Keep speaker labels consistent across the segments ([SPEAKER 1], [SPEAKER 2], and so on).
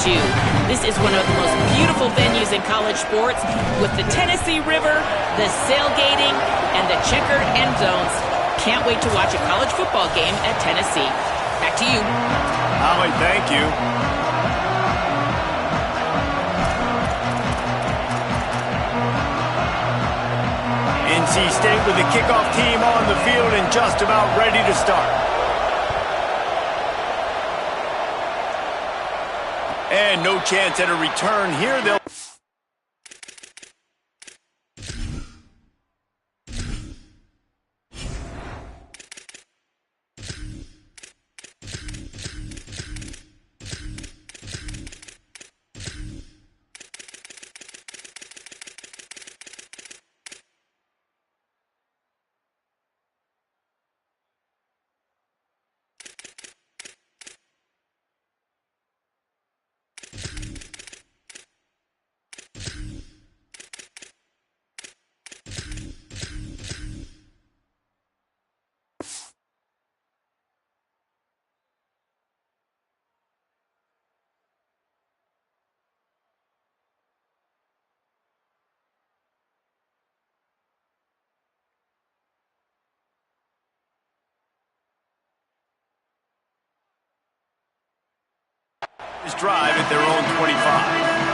[SPEAKER 1] too. This is one of the most beautiful venues in college sports with the Tennessee River, the sailgating, and the checkered end zones. Can't wait to watch a college football game at Tennessee. Back to you.
[SPEAKER 2] Holly, thank you. NC State with the kickoff team on the field and just about ready to start. And no chance at a return here. They'll... drive at their own 25.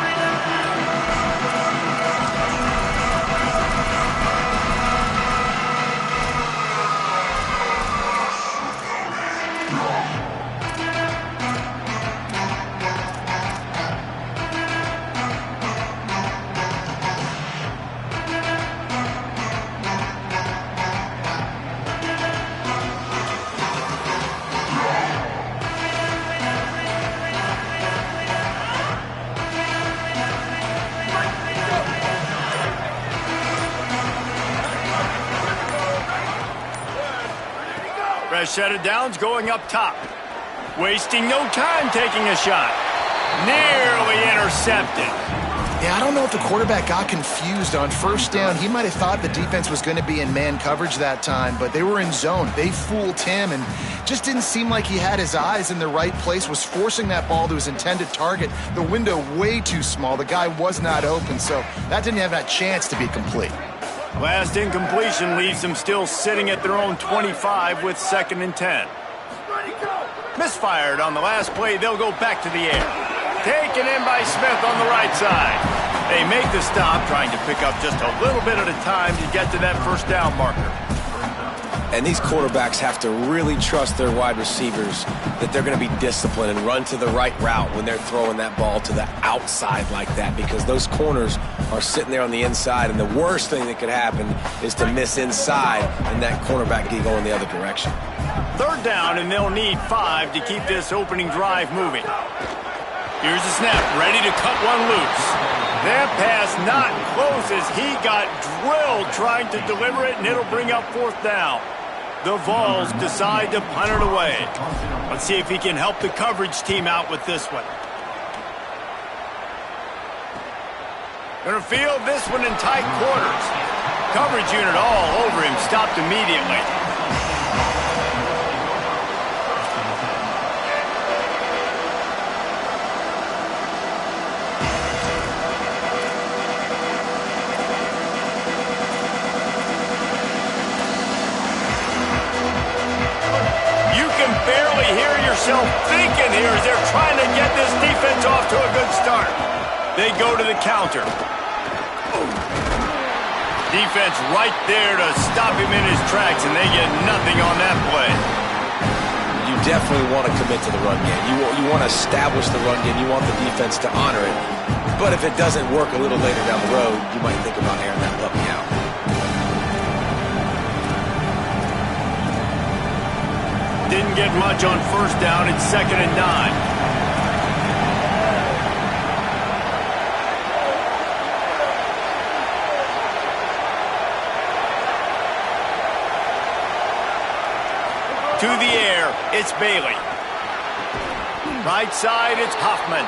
[SPEAKER 2] Set of downs going up top. Wasting no time taking a shot. Nearly intercepted.
[SPEAKER 3] Yeah, I don't know if the quarterback got confused on first down. He might have thought the defense was going to be in man coverage that time, but they were in zone. They fooled him and just didn't seem like he had his eyes in the right place, was forcing that ball to his intended target. The window way too small. The guy was not open, so that didn't have that chance to be complete.
[SPEAKER 2] Last incompletion leaves them still sitting at their own 25 with 2nd and 10. Misfired on the last play. They'll go back to the air. Taken in by Smith on the right side. They make the stop, trying to pick up just a little bit at a time to get to that first down marker.
[SPEAKER 4] And these quarterbacks have to really trust their wide receivers that they're going to be disciplined and run to the right route when they're throwing that ball to the outside like that, because those corners are sitting there on the inside, and the worst thing that could happen is to miss inside and that cornerback get going the other direction.
[SPEAKER 2] 3rd down, and they'll need 5 to keep this opening drive moving. Here's the snap, ready to cut one loose. That pass not close as he got drilled trying to deliver it, and it'll bring up 4th down. The Vols decide to punt it away. Let's see if he can help the coverage team out with this one. Gonna field this one in tight quarters. Coverage unit all over him, stopped immediately. Yourself thinking here as they're trying to get this defense off to a good start. They go to the counter. Defense right there to stop him in his tracks, and they get nothing on that play.
[SPEAKER 4] You definitely want to commit to the run game. You want to establish the run game. You want the defense to honor it. But if it doesn't work a little later down the road, you might think about airing that puppy out.
[SPEAKER 2] Didn't get much on first down. It's 2nd and 9. To the air, it's Bailey. Right side, it's Hoffman.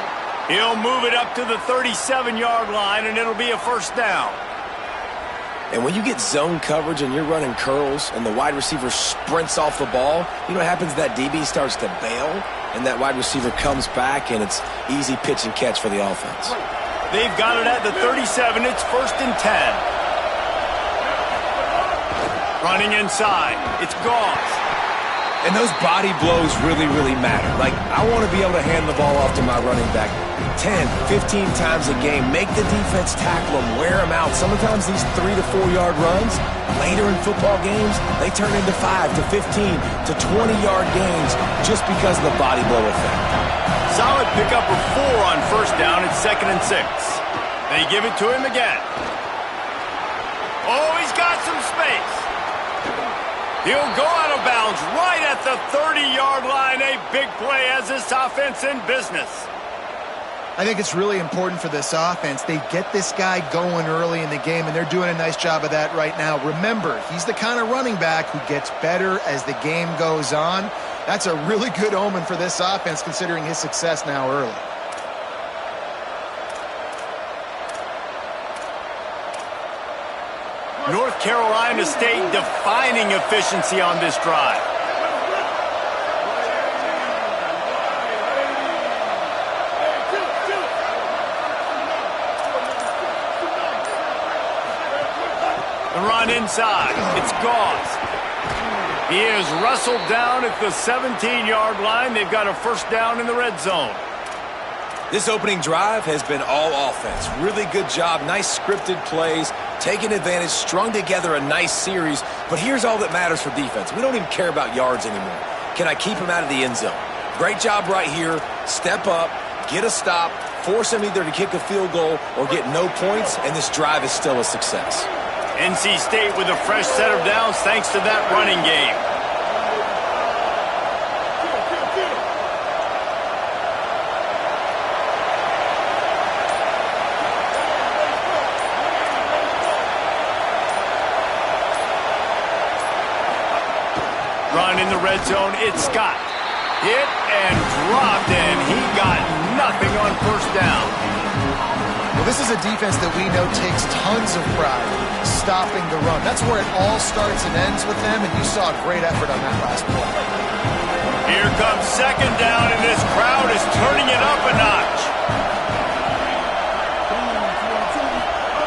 [SPEAKER 2] He'll move it up to the 37-yard line, and it'll be a 1st down.
[SPEAKER 4] And when you get zone coverage and you're running curls and the wide receiver sprints off the ball, you know what happens? That DB starts to bail. and that wide receiver comes back, and it's easy pitch and catch for the offense.
[SPEAKER 2] They've got it at the 37. It's 1st and 10. Running inside. It's Goss.
[SPEAKER 4] And those body blows really, really matter. Like, I want to be able to hand the ball off to my running back 10, 15 times a game. Make the defense tackle them, wear them out. Sometimes these 3 to 4 yard runs, later in football games, they turn into 5 to 15 to 20-yard gains just because of the body blow effect.
[SPEAKER 2] Solid pickup of 4 on 1st down. It's 2nd and 6. They give it to him again. Oh, he's got some space. He'll go out of bounds right at the 30-yard line. A big play as this offense in business.
[SPEAKER 3] I think it's really important for this offense. They get this guy going early in the game, and they're doing a nice job of that right now. Remember, he's the kind of running back who gets better as the game goes on. That's a really good omen for this offense, considering his success now early.
[SPEAKER 2] North Carolina State defining efficiency on this drive. The run inside. It's Goss. He is wrestled down at the 17-yard line. They've got a 1st down in the red zone.
[SPEAKER 4] This opening drive has been all offense. Really good job. Nice scripted plays. Taking advantage. Strung together a nice series. But here's all that matters for defense. We don't even care about yards anymore. Can I keep him out of the end zone? Great job right here. Step up. Get a stop. Force him either to kick a field goal or get no points. And this drive is still a success.
[SPEAKER 2] NC State with a fresh set of downs thanks to that running game. Run in the red zone. It's Scott. Hit and dropped, and he got nothing on 1st down.
[SPEAKER 3] Well, this is a defense that we know takes tons of pride stopping the run. That's where it all starts and ends with them, and you saw a great effort on that last play.
[SPEAKER 2] Here comes 2nd down, and this crowd is turning it up a notch.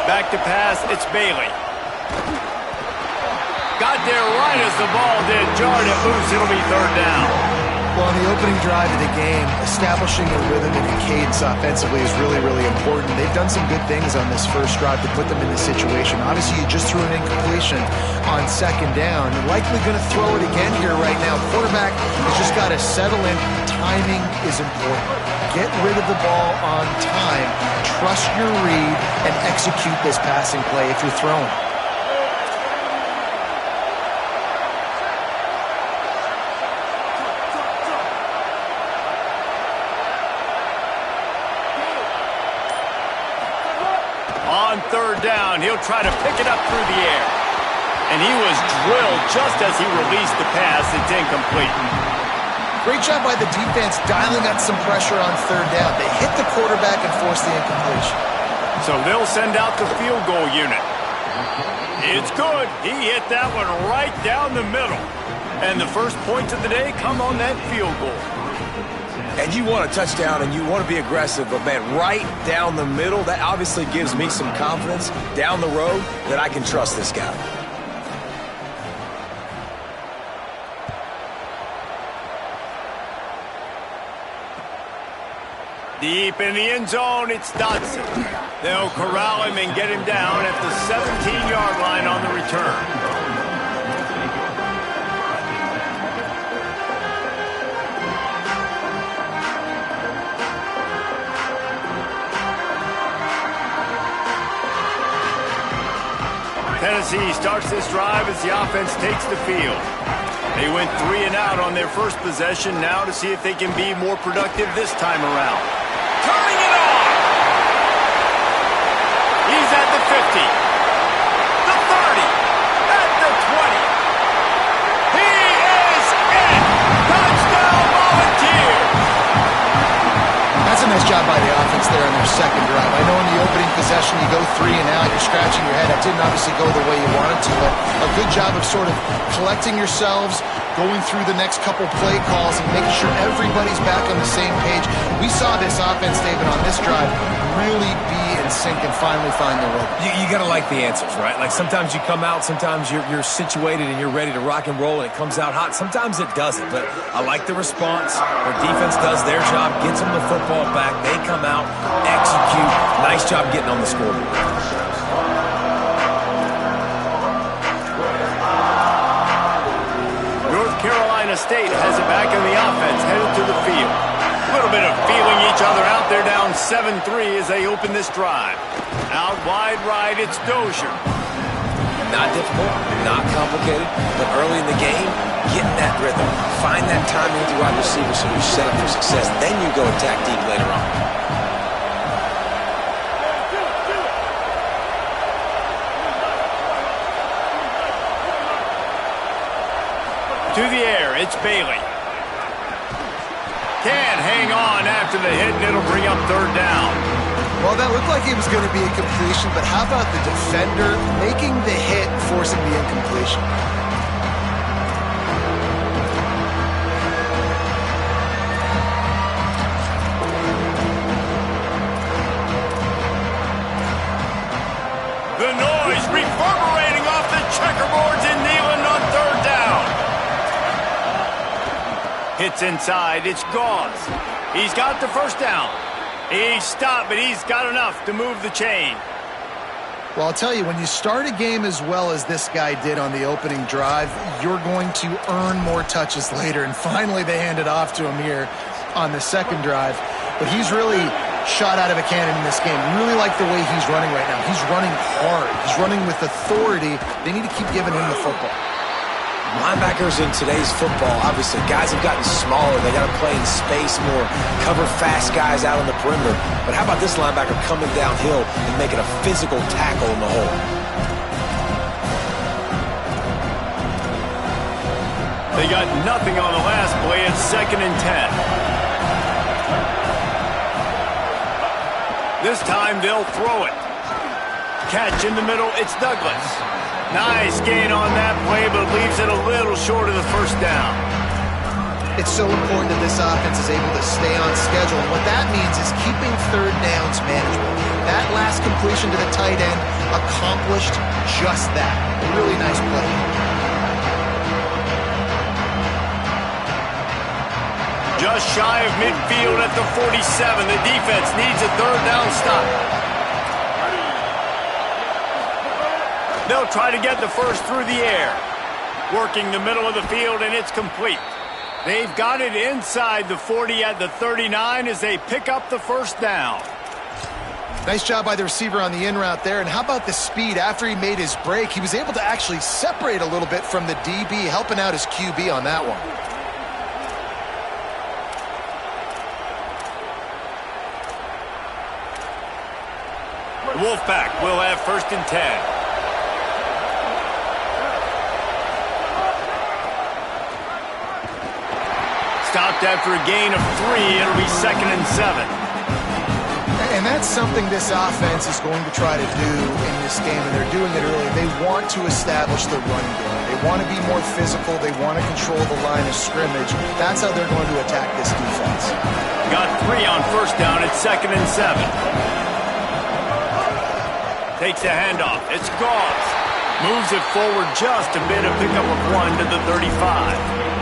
[SPEAKER 2] Back to pass, it's Bailey. Got there right as the ball did. Jarred it loose. It'll be 3rd down.
[SPEAKER 3] Well, in the opening drive of the game, establishing a rhythm and a cadence offensively is really, really important. They've done some good things on this first drive to put them in this situation. Obviously, you just threw an incompletion on 2nd down. You're likely going to throw it again here right now. The quarterback has just got to settle in. Timing is important. Get rid of the ball on time. Trust your read and execute this passing play if you're throwing.
[SPEAKER 2] On 3rd down, he'll try to pick it up through the air. And he was drilled just as he released the pass. It's incomplete.
[SPEAKER 3] Great job by the defense dialing up some pressure on 3rd down. They hit the quarterback and forced the incompletion.
[SPEAKER 2] So they'll send out the field goal unit. It's good. He hit that one right down the middle. And the first points of the day come on that field goal.
[SPEAKER 4] And you want a touchdown and you want to be aggressive, but man, right down the middle, that obviously gives me some confidence down the road that I can trust this guy.
[SPEAKER 2] Deep in the end zone, it's Dotson. They'll corral him and get him down at the 17-yard line on the return. Tennessee starts this drive as the offense takes the field. They went 3 and out on their first possession. Now to see if they can be more productive this time around. Turning it on! He's at the 50. The 30. At the 20. He is in! Touchdown Volunteers!
[SPEAKER 3] That's a nice job by the offense there on their second drive. I know in the opening possession you go 3 and out, you're scratching your head. That didn't obviously go the way you wanted to, but a good job of sort of collecting yourselves, going through the next couple play calls and making sure everybody's back on the same page. We saw this offense, David, on this drive really be in sync and finally find their rhythm.
[SPEAKER 4] You got to like the answers, right? Like sometimes you come out, sometimes you're situated and you're ready to rock and roll and it comes out hot. Sometimes it doesn't, but I like the response where defense does their job, gets them the football back, they come out, execute. Nice job getting on the scoreboard.
[SPEAKER 2] North Carolina State has it back in the offense, headed to the field. A little bit of feeling each other out there, down 7-3 as they open this drive. Out wide right, it's Dozier.
[SPEAKER 4] Not difficult, not complicated, but early in the game, getting that rhythm. Find that timing with your wide receiver so you're set up for success. Then you go attack deep later on.
[SPEAKER 2] To the air, it's Bailey. Can't hang on after the hit, and it'll bring up third down.
[SPEAKER 3] Well, that looked like it was going to be a completion, but how about the defender making the hit, forcing the incompletion?
[SPEAKER 2] The noise reverberating off the checkerboards in Neyland on third down. Hits inside, it's Gauze. He's got the first down. He stopped, but he's got enough to move the chain.
[SPEAKER 3] Well, I'll tell you, when you start a game as well as this guy did on the opening drive, you're going to earn more touches later. And finally, they hand it off to him here on the second drive. But he's really shot out of a cannon in this game. Really like the way he's running right now. He's running hard. He's running with authority. They need to keep giving him the football.
[SPEAKER 4] Linebackers in today's football, obviously, guys have gotten smaller. They got to play in space more, cover fast guys out on the perimeter. But how about this linebacker coming downhill and making a physical tackle in the hole?
[SPEAKER 2] They got nothing on the last play. It's 2nd and 10. This time they'll throw it. Catch in the middle, it's Douglas. Nice gain on that play, but leaves it a little short of the first down.
[SPEAKER 3] It's so important that this offense is able to stay on schedule. And what that means is keeping third downs manageable. That last completion to the tight end accomplished just that. A really nice play.
[SPEAKER 2] Just shy of midfield at the 47. The defense needs a third down stop. They'll try to get the first through the air. Working the middle of the field, and it's complete. They've got it inside the 40 at the 39 as they pick up the first down.
[SPEAKER 3] Nice job by the receiver on the in route there. And how about the speed? After he made his break, he was able to actually separate a little bit from the DB, helping out his QB on that one.
[SPEAKER 2] The Wolfpack will have 1st and 10. Stopped after a gain of 3. It'll be 2nd and 7.
[SPEAKER 3] And that's something this offense is going to try to do in this game, and they're doing it early. They want to establish the run game. They want to be more physical. They want to control the line of scrimmage. That's how they're going to attack this defense.
[SPEAKER 2] Got 3 on first down. It's 2nd and 7. Takes a handoff. It's Gauze. Moves it forward just a bit. A pickup of 1 to the 35.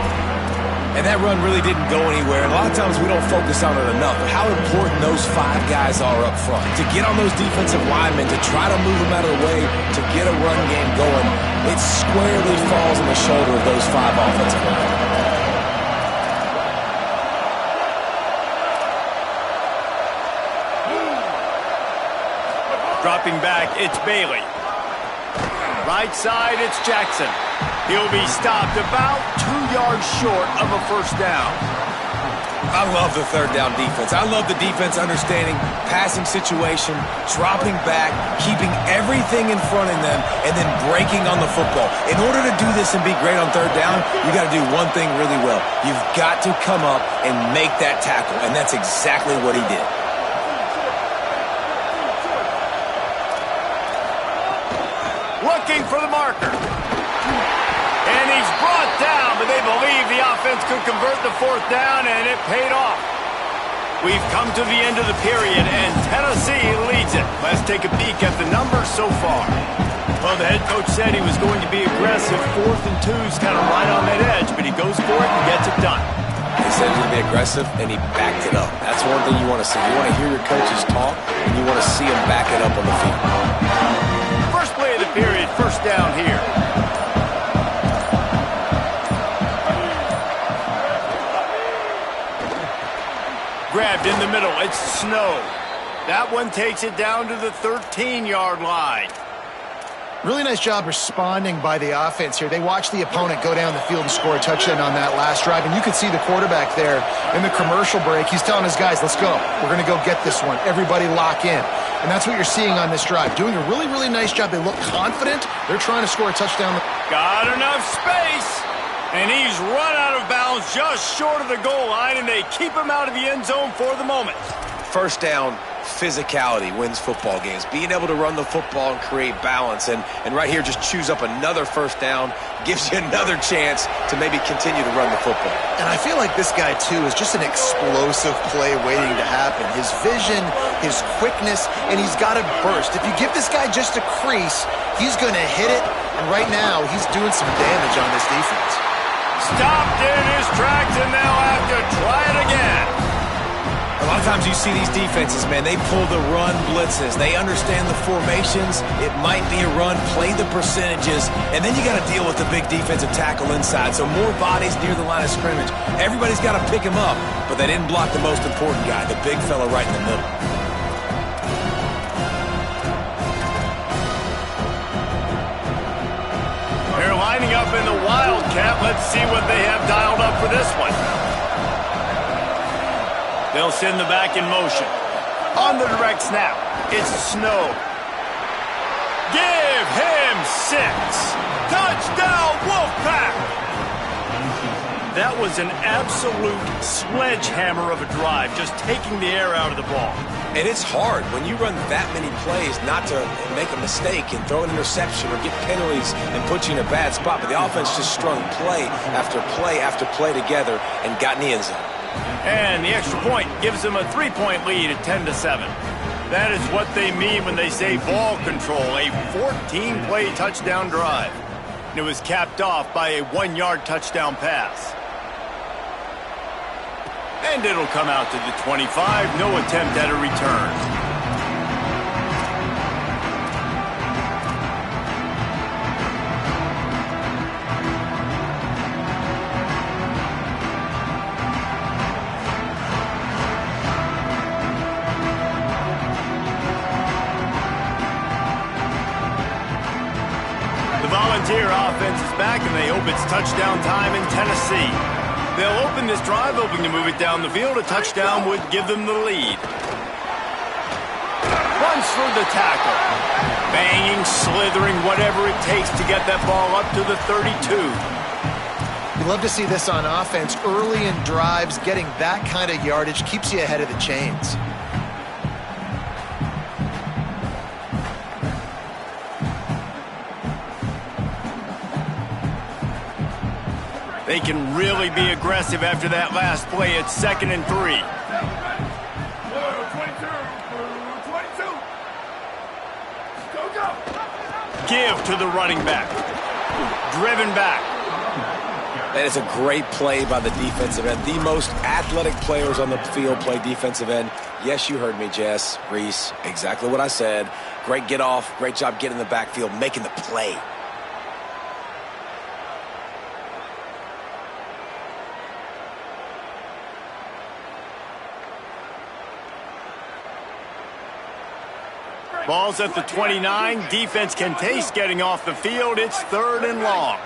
[SPEAKER 4] And that run really didn't go anywhere. And a lot of times we don't focus on it enough, but how important those 5 guys are up front. To get on those defensive linemen, to try to move them out of the way, to get a run game going, it squarely falls on the shoulder of those 5 offensive linemen.
[SPEAKER 2] Dropping back, it's Bailey. Right side, it's Jackson. He'll be stopped about 2 yards short of a first down.
[SPEAKER 4] I love the third down defense. I love the defense understanding passing situation, dropping back, keeping everything in front of them, and then breaking on the football. In order to do this and be great on third down, you got to do one thing really well. You've got to come up and make that tackle, and that's exactly what he did.
[SPEAKER 2] Looking for the marker. And he's brought down, but they They believe the offense could convert the fourth down, and it paid off. We've come to the end of the period, and Tennessee leads it. Let's take a peek at the numbers so far. Well, the head coach said he was going to be aggressive. 4th and 2's kind of right on that edge, but he goes for it and gets it done.
[SPEAKER 4] He said he was going to be aggressive, and he backed it up. That's one thing you want to see. You want to hear your coaches talk, and you want to see them back it up on the field.
[SPEAKER 2] First play of the period, first down here. Grabbed in the middle. It's Snow. That one takes it down to the 13-yard line.
[SPEAKER 3] Really nice job responding by the offense here. They watched the opponent go down the field and score a touchdown on that last drive, and you could see the quarterback there in the commercial break. He's telling his guys, let's go. We're going to go get this one. Everybody lock in. And that's what you're seeing on this drive. Doing a really, really nice job. They look confident. They're trying to score a touchdown.
[SPEAKER 2] Got enough space. And he's run out of bounds just short of the goal line, and they keep him out of the end zone for the moment.
[SPEAKER 4] First down, physicality wins football games. Being able to run the football and create balance. And right here, just choose up another first down, gives you another chance to maybe continue to run the football.
[SPEAKER 3] And I feel like this guy, too, is just an explosive play waiting to happen. His vision, his quickness, and he's got a burst. If you give this guy just a crease, he's going to hit it. And right now, he's doing some damage on this defense.
[SPEAKER 2] Stopped in his tracks, and they'll have to try it again.
[SPEAKER 4] A lot of times you see these defenses, man, they pull the run blitzes. They understand the formations. It might be a run, play the percentages, and then you got to deal with the big defensive tackle inside. So more bodies near the line of scrimmage. Everybody's got to pick him up, but they didn't block the most important guy, the big fella right in the middle.
[SPEAKER 2] They're lining up in the Wildcat. Let's see what they have dialed up for this one. They'll send the back in motion. On the direct snap, it's Snow. Give him 6. Touchdown, Wolfpack! That was an absolute sledgehammer of a drive, just taking the air out of the ball.
[SPEAKER 4] And it's hard when you run that many plays not to make a mistake and throw an interception or get penalties and put you in a bad spot. But the offense just strung play after play after play together and got in the end zone.
[SPEAKER 2] And the extra point gives them a 3-point lead at 10-7. That is what they mean when they say ball control, a 14-play touchdown drive. And it was capped off by a 1-yard touchdown pass. And it'll come out to the 25, no attempt at a return. Volunteer offense is back, and they hope it's touchdown time in Tennessee. They'll open this drive, hoping to move it down the field. A touchdown would give them the lead. Runs for the tackle. Banging, slithering, whatever it takes to get that ball up to the 32.
[SPEAKER 3] You love to see this on offense. Early in drives, getting that kind of yardage keeps you ahead of the chains.
[SPEAKER 2] They can really be aggressive after that last play. It's 2nd and 3. Give to the running back. Driven back.
[SPEAKER 4] That is a great play by the defensive end. The most athletic players on the field play defensive end. Yes, you heard me, Jess, Reese. Exactly what I said. Great get off. Great job getting in the backfield, making the play.
[SPEAKER 2] Ball's at the 29. Defense can taste getting off the field. It's 3rd and long.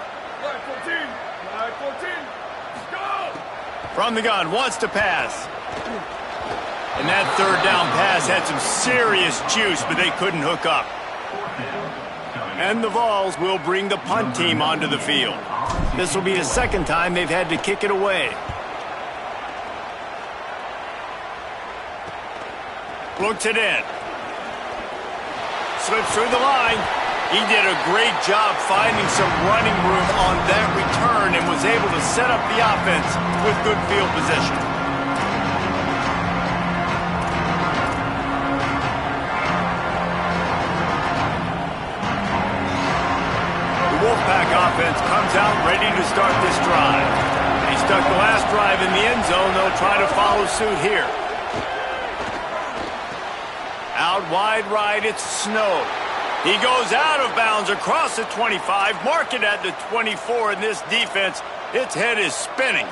[SPEAKER 2] From the gun, wants to pass. And that 3rd down pass had some serious juice, but they couldn't hook up. And the Vols will bring the punt team onto the field. This will be the 2nd time they've had to kick it away. Looks it in. Slips through the line. He did a great job finding some running room on that return and was able to set up the offense with good field position. The Wolfpack offense comes out ready to start this drive. He stuck the last drive in the end zone. They'll try to follow suit here. Out wide right, it's Snow. He goes out of bounds across the 25, mark it at the 24, and this defense, its head is spinning.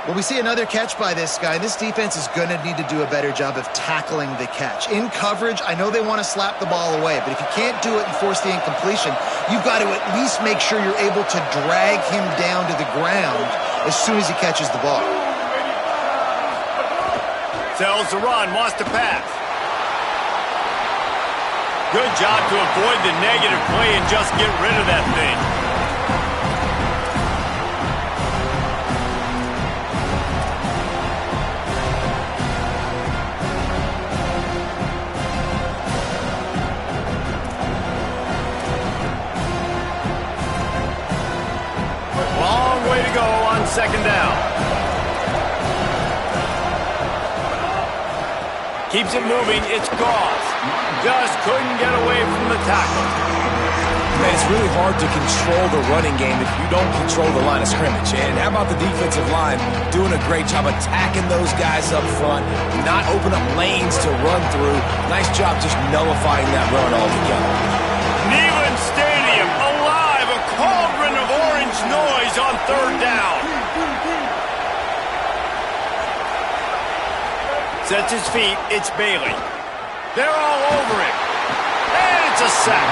[SPEAKER 3] Well, we see another catch by this guy. This defense is going to need to do a better job of tackling the catch. In coverage, I know they want to slap the ball away, but if you can't do it and force the incompletion, you've got to at least make sure you're able to drag him down to the ground as soon as he catches the ball.
[SPEAKER 2] Tells the run, wants to pass. Good job to avoid the negative play and just get rid of that thing. Long way to go on second down. Keeps it moving, it's Goss. Just couldn't get away from the tackle.
[SPEAKER 4] Man, it's really hard to control the running game if you don't control the line of scrimmage. And how about the defensive line doing a great job attacking those guys up front, not open up lanes to run through. Nice job just nullifying that run altogether.
[SPEAKER 2] Neyland Stadium alive, a cauldron of orange noise on third down. Sets his feet, it's Bailey. They're all over him. And it's a sack.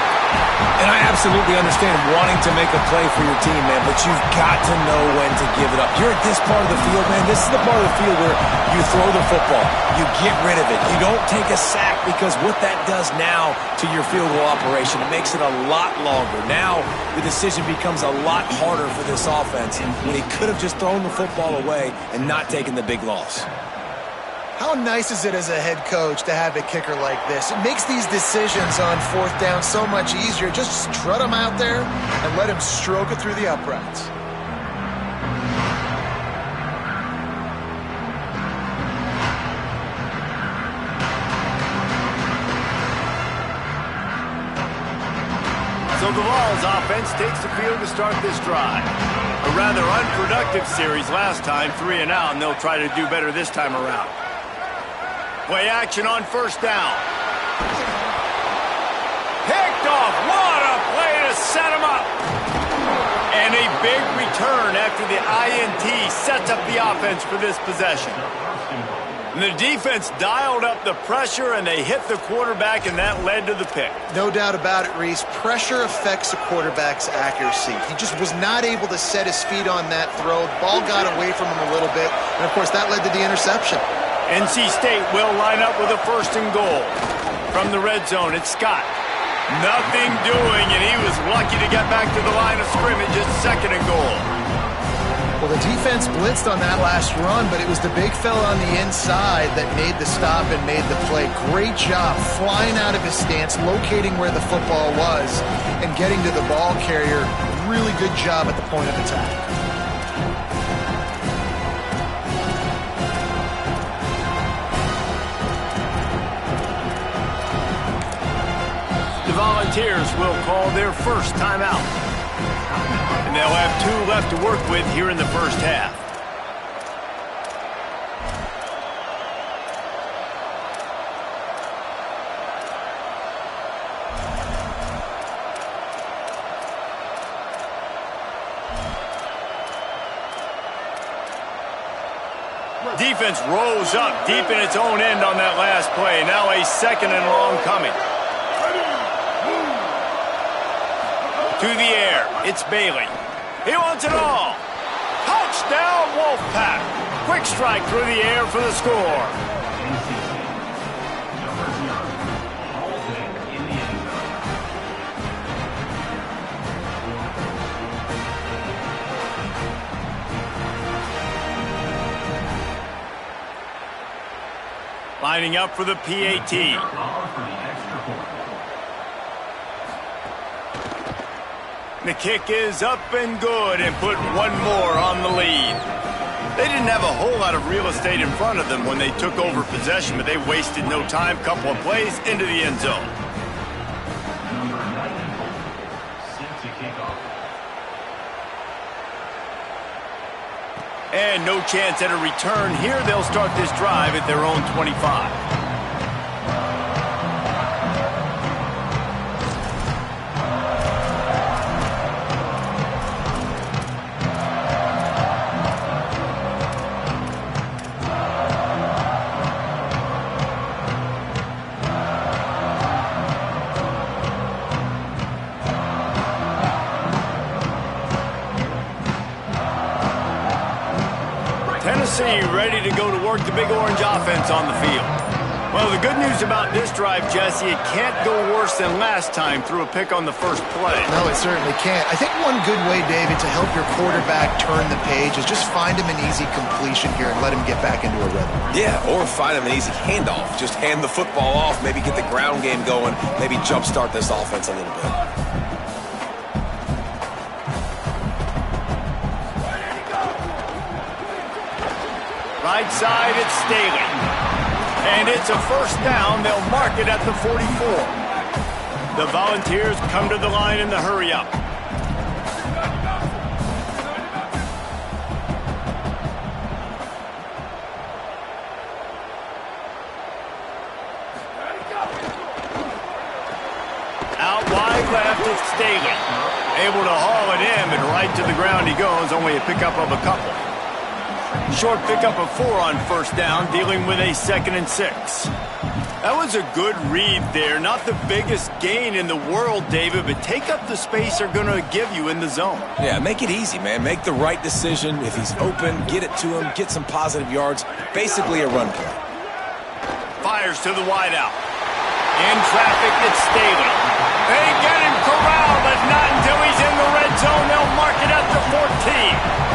[SPEAKER 4] And I absolutely understand wanting to make a play for your team, man, but you've got to know when to give it up. You're at this part of the field, man. This is the part of the field where you throw the football. You get rid of it. You don't take a sack because what that does now to your field goal operation, it makes it a lot longer. Now the decision becomes a lot harder for this offense when he could have just thrown the football away and not taken the big loss.
[SPEAKER 3] How nice is it as a head coach to have a kicker like this? It makes these decisions on fourth down so much easier. Just strut him out there and let him stroke it through the uprights.
[SPEAKER 2] So the Vols offense takes the field to start this drive. A rather unproductive series last time, 3 and out, and they'll try to do better this time around. Play action on first down. Picked off. What a play to set him up. And a big return after the INT sets up the offense for this possession. And the defense dialed up the pressure, and they hit the quarterback, and that led to the pick.
[SPEAKER 3] No doubt about it, Reese. Pressure affects a quarterback's accuracy. He just was not able to set his feet on that throw. The ball got away from him a little bit, and, of course, that led to the interception.
[SPEAKER 2] NC State will line up with a first and goal. From the red zone, it's Scott. Nothing doing, and he was lucky to get back to the line of scrimmage at second and goal.
[SPEAKER 3] Well, the defense blitzed on that last run, but it was the big fella on the inside that made the stop and made the play. Great job flying out of his stance, locating where the football was, and getting to the ball carrier. Really good job at the point of attack.
[SPEAKER 2] The Volunteers will call their first timeout. And they'll have 2 left to work with here in the first half. Defense rose up deep in its own end on that last play. Now a second and long coming. To the air, it's Bailey. He wants it all. Touchdown, Wolfpack. Quick strike through the air for the score. Lining up for the PAT. The kick is up and good and put one more on the lead. They didn't have a whole lot of real estate in front of them when they took over possession, but they wasted no time. Couple of plays into the end zone. And no chance at a return here. They'll start this drive at their own 25. Tennessee ready to go to work the big orange offense on the field. Well, the good news about this drive, Jesse, it can't go worse than last time through a pick on the first play.
[SPEAKER 3] No, it certainly can't. I think one good way, David, to help your quarterback turn the page is just find him an easy completion here and let him get back into a rhythm.
[SPEAKER 4] Yeah, or find him an easy handoff. Just hand the football off, maybe get the ground game going, maybe jumpstart this offense a little bit.
[SPEAKER 2] Right side, it's Staley. And it's a first down. They'll mark it at the 44. The Volunteers come to the line in the hurry-up. Out wide left, it's Staley. Able to haul it in, but right to the ground he goes. Only a pickup of a couple. Short pickup of 4 on first down, dealing with a 2nd and 6. That was a good read there. Not the biggest gain in the world, David, but take up the space they're going to give you in the zone.
[SPEAKER 4] Yeah, make it easy, man. Make the right decision. If he's open, get it to him, get some positive yards. Basically a run play.
[SPEAKER 2] Fires to the wideout. In traffic, it's Staley. They get him corralled, but not until he's in the red zone. They'll mark it at the 14.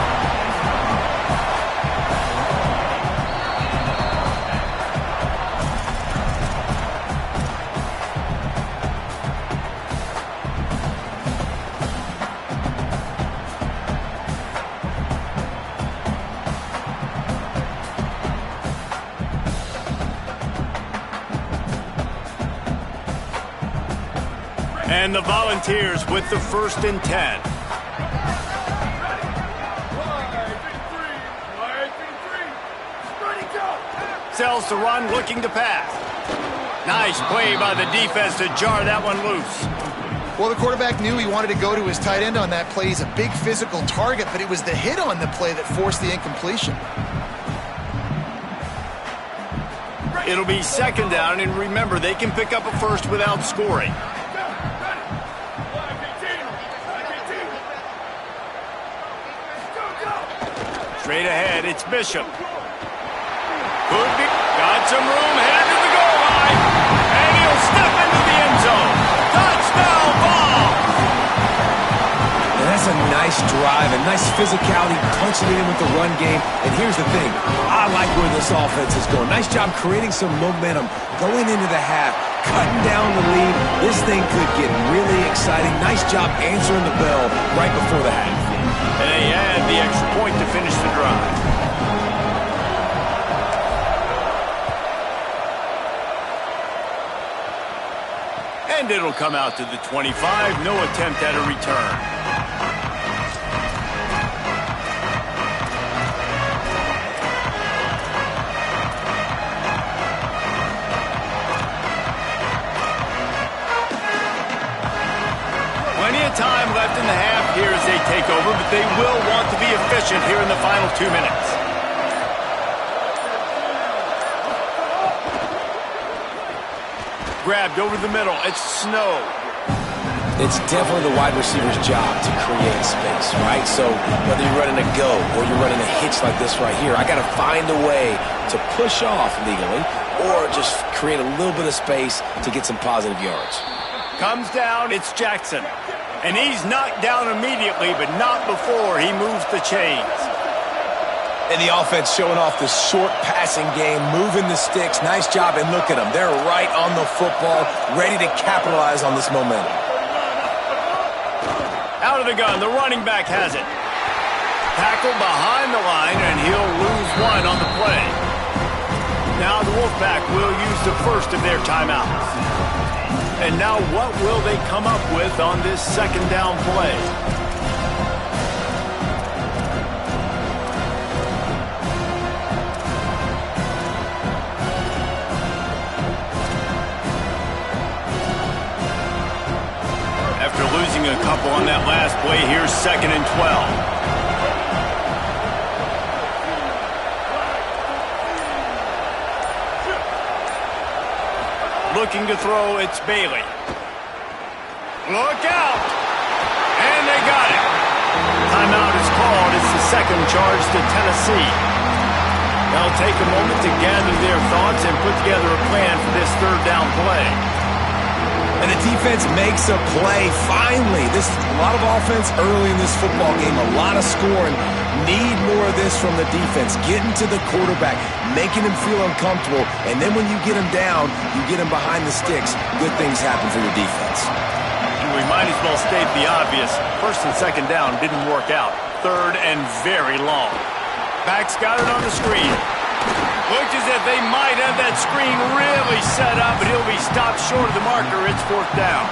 [SPEAKER 2] And the Volunteers with the 1st and 10. Sells to run, looking to pass. Nice play by the defense to jar that one loose.
[SPEAKER 3] Well, the quarterback knew he wanted to go to his tight end on that play. He's a big physical target, but it was the hit on the play that forced the incompletion.
[SPEAKER 2] It'll be 2nd down, and remember, they can pick up a first without scoring. Straight ahead, it's Bishop. Could be, got some room, headed to the goal line, and he'll step into the end zone. Touchdown ball!
[SPEAKER 4] And that's a nice drive, a nice physicality, punching it in with the run game. And here's the thing, I like where this offense is going. Nice job creating some momentum, going into the half, cutting down the lead. This thing could get really exciting. Nice job answering the bell right before the half.
[SPEAKER 2] And they add the extra point to finish the drive. And it'll come out to the 25. No attempt at a return. Plenty of time left in the half here as they take over, but they will want to be efficient here in the final 2 minutes. Grabbed over the middle. It's Snow.
[SPEAKER 4] It's definitely the wide receiver's job to create space, right? So whether you're running a go or you're running a hitch like this right here, I got to find a way to push off legally or just create a little bit of space to get some positive yards.
[SPEAKER 2] Comes down, it's Jackson. And he's knocked down immediately, but not before he moves the chains.
[SPEAKER 4] And the offense showing off the short passing game, moving the sticks. Nice job, and look at them. They're right on the football, ready to capitalize on this momentum.
[SPEAKER 2] Out of the gun, the running back has it. Tackled behind the line, and he'll lose one on the play. Now the Wolfpack will use the first of their timeouts. And now what will they come up with on this second down play? After losing a couple on that last play, here's 2nd and 12. Looking to throw, it's Bailey. Look out! And they got it. Timeout is called. It's the second charge to Tennessee. They'll take a moment to gather their thoughts and put together a plan for this third down play.
[SPEAKER 4] And the defense makes a play, finally. A lot of offense early in this football game, a lot of scoring. Need more of this from the defense. Getting to the quarterback, making him feel uncomfortable, and then when you get him down, you get him behind the sticks. Good things happen for your defense.
[SPEAKER 2] We might as well state the obvious. First and second down didn't work out. Third and very long. Back's got it on the screen. Looks as if they might have that screen really set up, but he'll be stopped short of the marker. It's 4th down.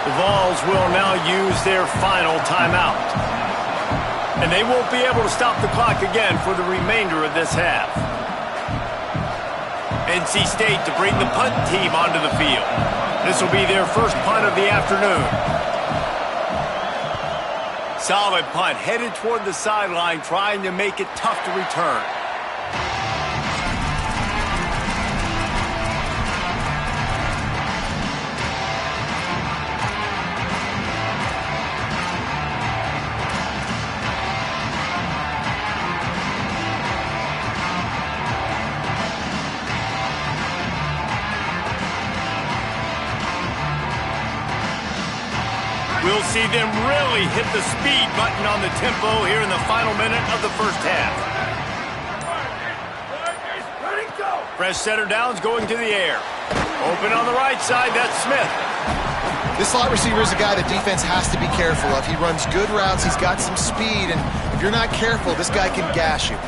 [SPEAKER 2] The Vols will now use their final timeout. And they won't be able to stop the clock again for the remainder of this half. NC State to bring the punt team onto the field. This will be their first punt of the afternoon. Solid punt, headed toward the sideline, trying to make it tough to return. We'll see them really hit the speed button on the tempo here in the final minute of the first half. Fresh center downs going to the air. Open on the right side, that's Smith.
[SPEAKER 3] This slot receiver is a guy the defense has to be careful of. He runs good routes, he's got some speed, and if you're not careful, this guy can gash you.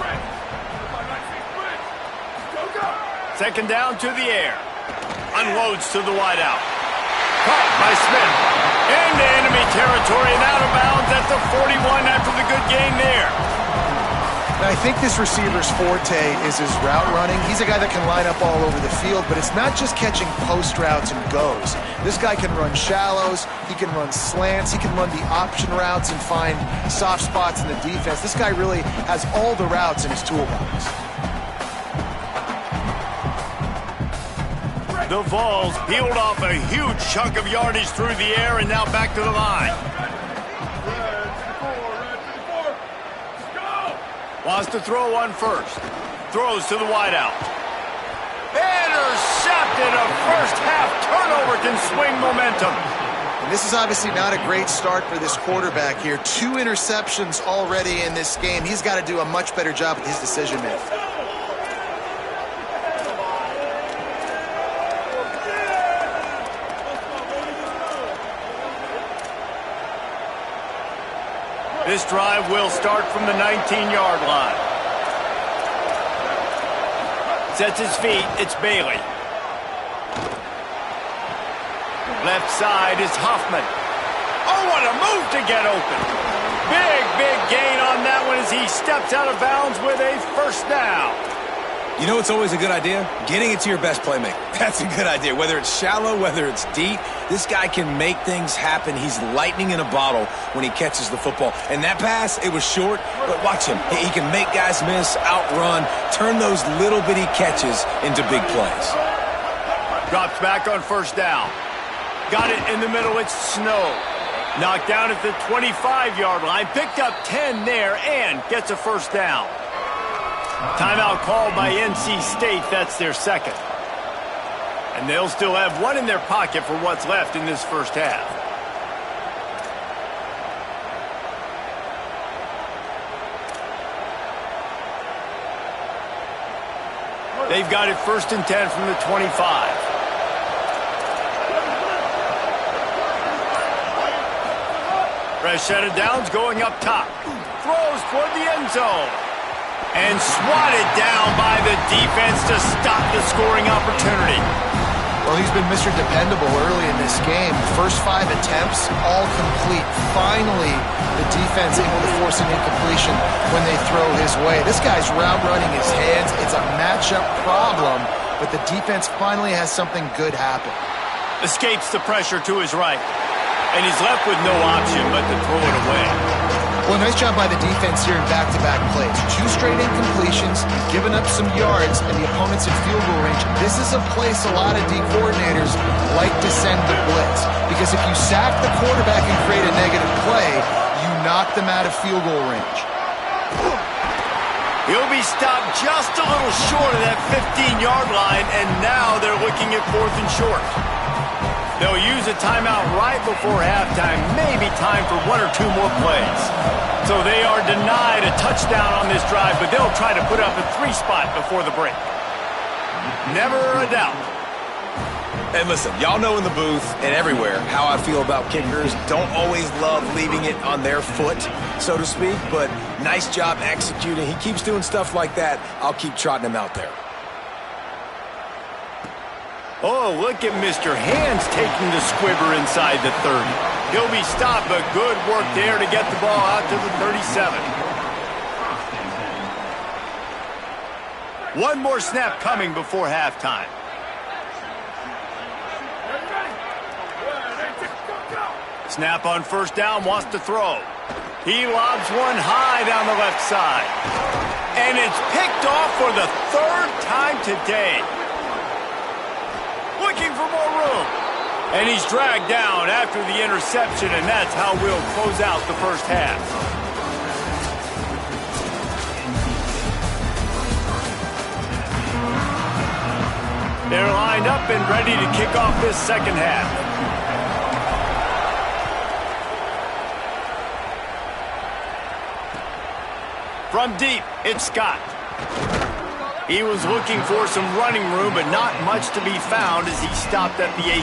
[SPEAKER 2] Second down to the air. Unloads to the wideout. Caught by Smith. Into enemy territory and out of bounds at the 41 after the good gain there.
[SPEAKER 3] And I think this receiver's forte is his route running. He's a guy that can line up all over the field, but it's not just catching post routes and goes. This guy can run shallows, he can run slants, he can run the option routes and find soft spots in the defense. This guy really has all the routes in his toolbox.
[SPEAKER 2] The Vols peeled off a huge chunk of yardage through the air and now back to the line. Wants to throw on first. Throws to the wideout. Intercepted. A first half turnover can swing momentum.
[SPEAKER 3] And this is obviously not a great start for this quarterback here. 2 interceptions already in this game. He's got to do a much better job with his decision making.
[SPEAKER 2] This drive will start from the 19-yard line. Sets his feet, it's Bailey. Left side is Hoffman. Oh, what a move to get open. Big gain on that one as he steps out of bounds with a first down.
[SPEAKER 4] You know what's always a good idea? Getting it to your best playmaker. That's a good idea. Whether it's shallow, whether it's deep, this guy can make things happen. He's lightning in a bottle when he catches the football. And that pass, it was short, but watch him. He can make guys miss, outrun, turn those little bitty catches into big plays.
[SPEAKER 2] Drops back on first down. Got it in the middle, it's Snow. Knocked down at the 25-yard line, picked up 10 there, and gets a first down. Timeout called by NC State. That's their second. And they'll still have one in their pocket for what's left in this first half. They've got it 1st and 10 from the 25. Fresh set of downs going up top. Throws toward the end zone. And swatted down by the defense to stop the scoring opportunity.
[SPEAKER 3] Well, he's been Mr. Dependable early in this game. The first 5 attempts, all complete. Finally, the defense able to force an incompletion when they throw his way. This guy's route running his hands. It's a matchup problem, but the defense finally has something good happen.
[SPEAKER 2] Escapes the pressure to his right. And he's left with no option but to throw it away.
[SPEAKER 3] Well, nice job by the defense here in back-to-back plays. 2 straight incompletions, giving up some yards, and the opponent's in field goal range. This is a place a lot of D coordinators like to send the blitz, because if you sack the quarterback and create a negative play, you knock them out of field goal range.
[SPEAKER 2] He'll be stopped just a little short of that 15-yard line, and now they're looking at 4th and short. They'll use a timeout right before halftime, maybe time for 1 or 2 more plays. So they are denied a touchdown on this drive, but they'll try to put up a 3 spot before the break. Never a doubt.
[SPEAKER 4] And listen, y'all know in the booth and everywhere how I feel about kickers. Don't always love leaving it on their foot, so to speak, but nice job executing. He keeps doing stuff like that. I'll keep trotting him out there.
[SPEAKER 2] Oh, look at Mr. Hands taking the squibber inside the 30. He'll be stopped, but good work there to get the ball out to the 37. 1 more snap coming before halftime. Snap on 1st down, wants to throw. He lobs one high down the left side. And it's picked off for the 3rd time today. Looking for more room. And he's dragged down after the interception, and that's how we'll close out the first half. They're lined up and ready to kick off this second half. From deep, it's Scott. He was looking for some running room, but not much to be found as he stopped at the 18.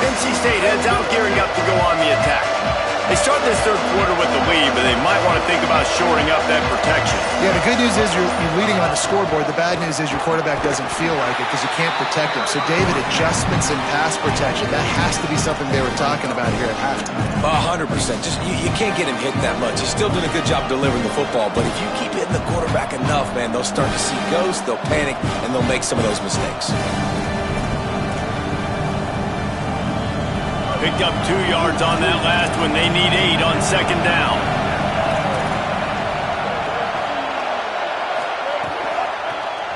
[SPEAKER 2] NC State heads out, gearing up to go on the attack. They start this 3rd quarter with the lead, but they might want to think about shoring up that protection.
[SPEAKER 3] Yeah, the good news is you're leading on the scoreboard. The bad news is your quarterback doesn't feel like it because you can't protect him. So, David, adjustments in pass protection, that has to be something they were talking about here at halftime.
[SPEAKER 4] 100%. Just you can't get him hit that much. He's still doing a good job delivering the football, but if you keep hitting the quarterback enough, man, they'll start to see ghosts, they'll panic, and they'll make some of those mistakes.
[SPEAKER 2] Picked up 2 yards on that last one. They need 8 on 2nd down.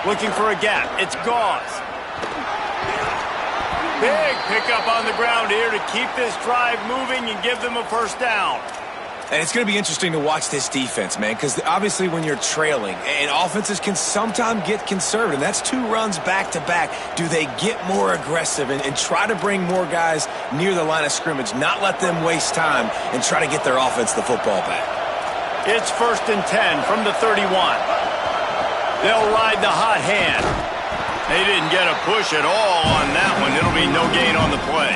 [SPEAKER 2] Looking for a gap. It's Gauze. Big pickup on the ground here to keep this drive moving and give them a 1st down.
[SPEAKER 4] And it's going to be interesting to watch this defense, man, because obviously when you're trailing, and offenses can sometimes get conservative. That's 2 runs back-to-back. Do they get more aggressive and try to bring more guys near the line of scrimmage, not let them waste time, and try to get their offense the football back?
[SPEAKER 2] It's 1st and 10 from the 31. They'll ride the hot hand. They didn't get a push at all on that one. It'll be no gain on the play.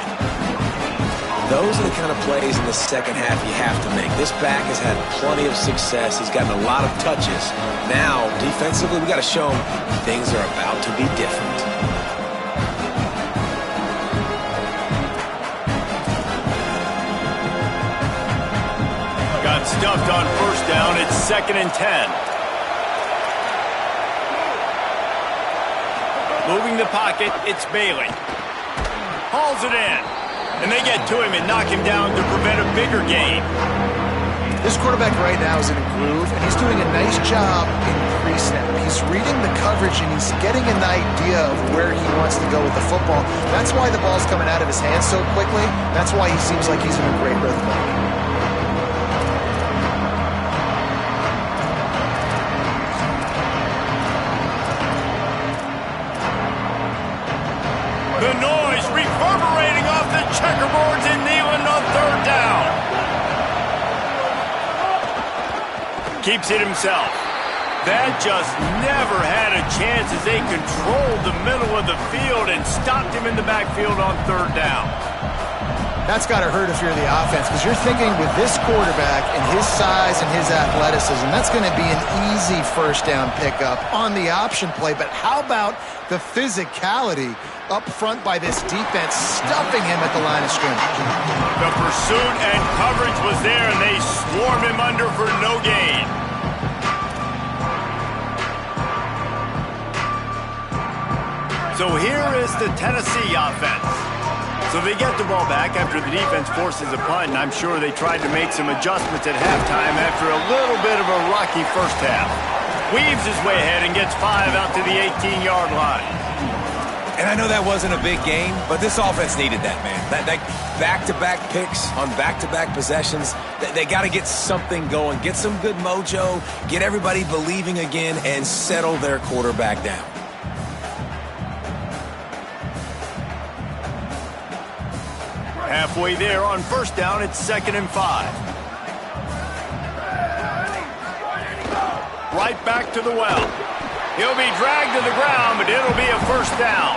[SPEAKER 4] Those are the kind of plays in the second half you have to make. This back has had plenty of success. He's gotten a lot of touches. Now, defensively, we got to show him things are about to be different.
[SPEAKER 2] Got stuffed on 1st down. It's 2nd and 10. Moving the pocket, it's Bailey. Hauls it in. And they get to him and knock him down to prevent a bigger gain.
[SPEAKER 3] This quarterback right now is in a groove, and he's doing a nice job in pre-snap. He's reading the coverage, and he's getting an idea of where he wants to go with the football. That's why the ball's coming out of his hands so quickly. That's why he seems like he's in a great rhythm.
[SPEAKER 2] The noise reverberating off the checkerboards in Neyland on 3rd down. keeps it himself. That just never had a chance as they controlled the middle of the field and stopped him in the backfield on third down.
[SPEAKER 3] That's got to hurt if you're the offense, because you're thinking with this quarterback and his size and his athleticism, that's going to be an easy first down pickup on the option play. But how about the physicality up front by this defense, stuffing him at the line of scrimmage?
[SPEAKER 2] The pursuit and coverage was there, and they swarm him under for no gain. So here is the Tennessee offense. So they get the ball back after the defense forces a punt, and I'm sure they tried to make some adjustments at halftime after a little bit of a rocky first half. Weaves his way ahead and gets 5 out to the 18-yard line.
[SPEAKER 4] And I know that wasn't a big game, but this offense needed that, man. That back-to-back picks on back-to-back possessions, they got to get something going, get some good mojo, get everybody believing again, and settle their quarterback down.
[SPEAKER 2] Halfway there on first down, it's 2nd and 5. Right back to the well. He'll be dragged to the ground, but it'll be a first down.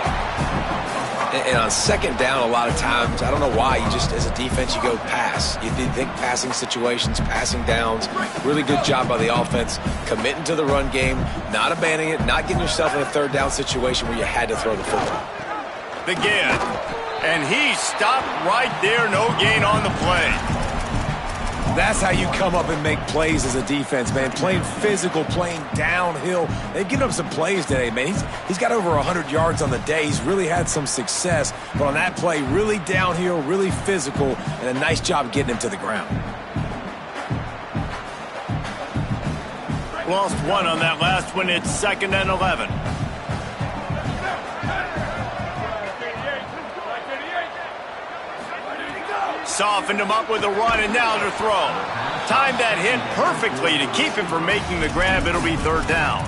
[SPEAKER 4] And on second down, a lot of times, I don't know why, you just, as a defense, you go pass. You think passing situations, passing downs. Really good job by the offense, committing to the run game, not abandoning it, not getting yourself in a third down situation where you had to throw the football.
[SPEAKER 2] Again. And he stopped right there, no gain on the play.
[SPEAKER 4] That's how you come up and make plays as a defense, man. Playing physical, playing downhill. They've given up some plays today, man. He's got over 100 yards on the day. He's really had some success. But on that play, really downhill, really physical, and a nice job getting him to the ground.
[SPEAKER 2] Lost 1 on that last one. It's 2nd and 11. Softened him up with a run, and now to throw. Timed that hit perfectly to keep him from making the grab. It'll be third down.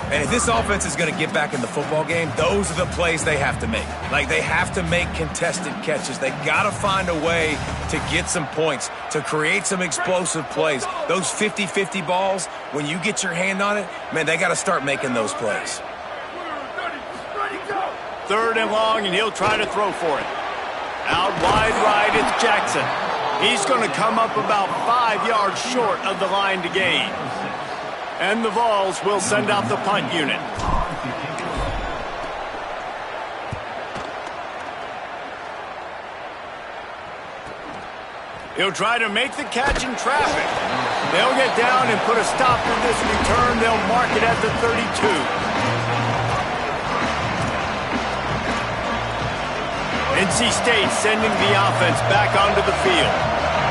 [SPEAKER 4] And if this offense is going to get back in the football game, those are the plays they have to make. Like, they have to make contested catches. They got to find a way to get some points, to create some explosive plays. Those 50-50 balls, when you get your hand on it, man, they got to start making those plays.
[SPEAKER 2] 3rd and long, and he'll try to throw for it. Out wide right, it's Jackson. He's going to come up about 5 yards short of the line to gain. And the Vols will send out the punt unit. He'll try to make the catch in traffic. They'll get down and put a stop on this return. They'll mark it at the 32. NC State sending the offense back onto the field.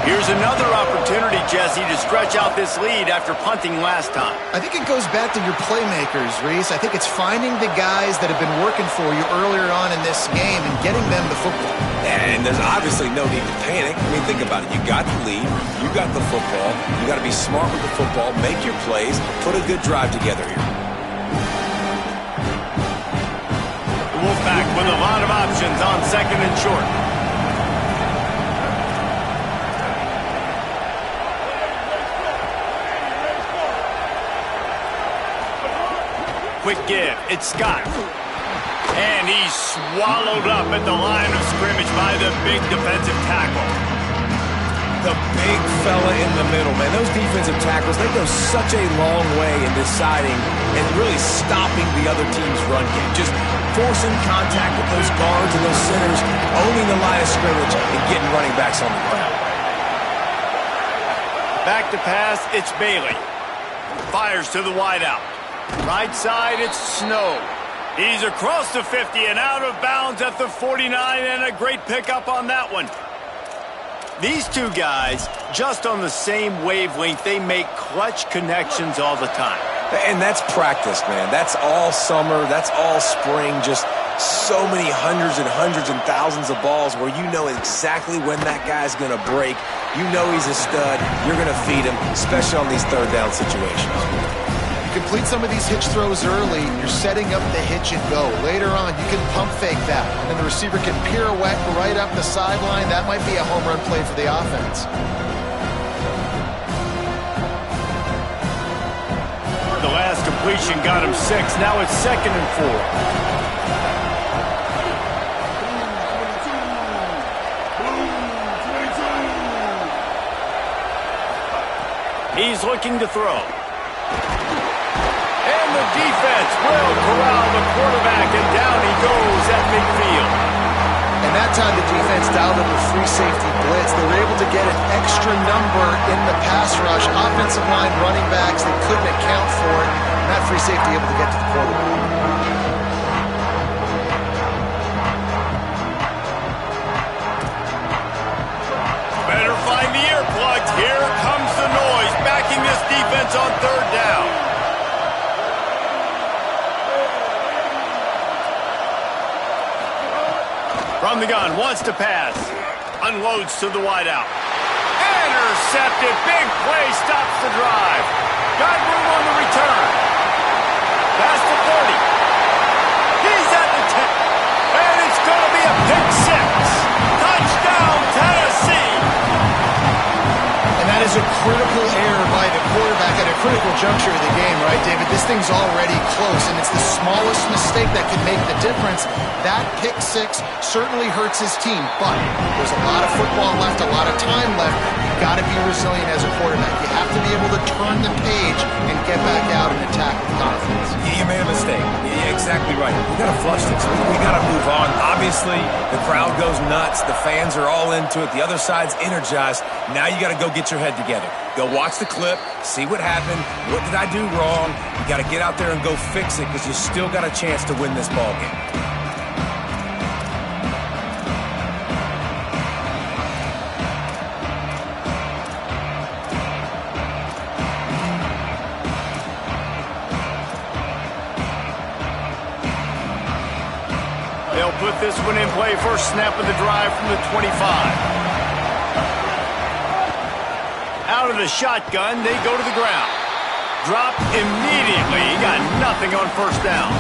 [SPEAKER 2] Here's another opportunity, Jesse, to stretch out this lead after punting last time.
[SPEAKER 3] I think it goes back to your playmakers, Reese. I think it's finding the guys that have been working for you earlier on in this game and getting them the football.
[SPEAKER 4] And there's obviously no need to panic. I mean, think about it. You got the lead. You got the football. You got to be smart with the football. Make your plays. Put a good drive together here.
[SPEAKER 2] Wolfpack with a lot of options on 2nd and short. Quick give. It's Scott. And he's swallowed up at the line of scrimmage by the big defensive tackle.
[SPEAKER 4] The big fella in the middle, man. Those defensive tackles, they go such a long way in deciding and really stopping the other team's run game. Just forcing contact with those guards and those centers, owning the line of scrimmage, and getting running backs on the ground.
[SPEAKER 2] Back to pass, it's Bailey. Fires to the wideout. Right side, it's Snow. He's across the 50 and out of bounds at the 49, and a great pickup on that one. These two guys, just on the same wavelength, they make clutch connections all the time.
[SPEAKER 4] And that's practice, man. That's all summer. That's all spring. Just so many hundreds and thousands of balls where you know exactly when that guy's going to break. You know he's a stud. You're going to feed him, especially on these third down situations.
[SPEAKER 3] You complete some of these hitch throws early, you're setting up the hitch and go. Later on, you can pump fake that, and the receiver can pirouette right up the sideline. That might be a home run play for the offense.
[SPEAKER 2] the last completion got him 6. Now it's 2nd and 4. He's looking to throw. And the defense will corral the quarterback, and down he goes at midfield.
[SPEAKER 3] And that time the defense dialed up a free safety blitz. They were able to get an extra number in the pass rush. Offensive line running backs, they couldn't account for it. And that free safety able to get to the quarterback.
[SPEAKER 2] Better find the earplugs. Here comes the noise, backing this defense on 3rd down. From the gun, wants to pass. Unloads to the wideout. Intercepted. Big play, stops the drive. Got room on the return. Past the 30. He's at the 10. And it's going to be a pick 6. Touchdown, Tennessee.
[SPEAKER 3] And that is a critical error by the quarterback at a critical juncture of the game, right, David? This thing's already close, and it's the smallest mistake that could make the difference. That pick 6 certainly hurts his team, but there's a lot of football left, a lot of time left. You've got to be resilient as a quarterback. You have to be able to turn the page and get back out and attack with confidence.
[SPEAKER 4] You made a mistake. You're exactly right. We got to flush this. We got to move on. Obviously, the crowd goes nuts. The fans are all into it. The other side's energized. Now you got to go get your head together. Go watch the clip, see what happened. What did I do wrong? You got to get out there and go fix it because you still got a chance to win this ball game.
[SPEAKER 2] They'll put this one in play. First snap of the drive from the 25. Out of the shotgun, they go to the ground. Dropped immediately. He got nothing on 1st down.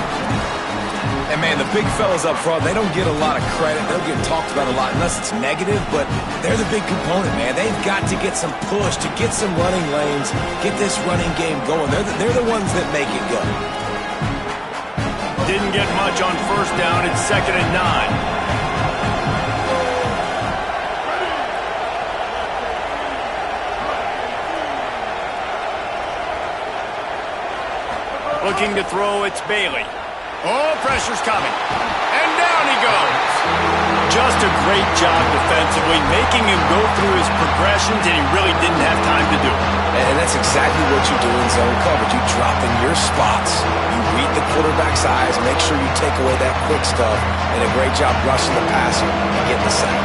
[SPEAKER 4] And, man, the big fellas up front, they don't get a lot of credit. They'll get talked about a lot unless it's negative, but they're the big component, man. They've got to get some push, to get some running lanes, get this running game going. They're the ones that make it go.
[SPEAKER 2] Didn't get much on 1st down. It's 2nd and 9. Looking to throw, it's Bailey. Oh, pressure's coming. And down he goes. Just a great job defensively, making him go through his progressions, and he really didn't have time to do it.
[SPEAKER 4] And that's exactly what you do in zone coverage. You drop in your spots. You read the quarterback's eyes, make sure you take away that quick stuff, and a great job rushing the passer and getting the sack.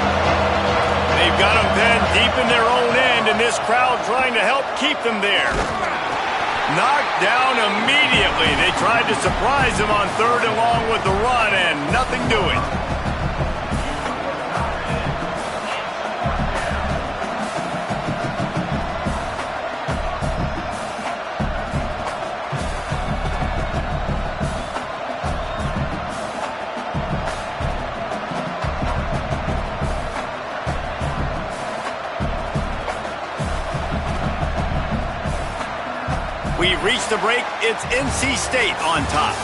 [SPEAKER 2] They've got him pinned deep in their own end, and this crowd trying to help keep them there. Knocked down immediately. They tried to surprise him on 3rd and long with the run, and nothing doing. We've reached the break. It's NC State on top.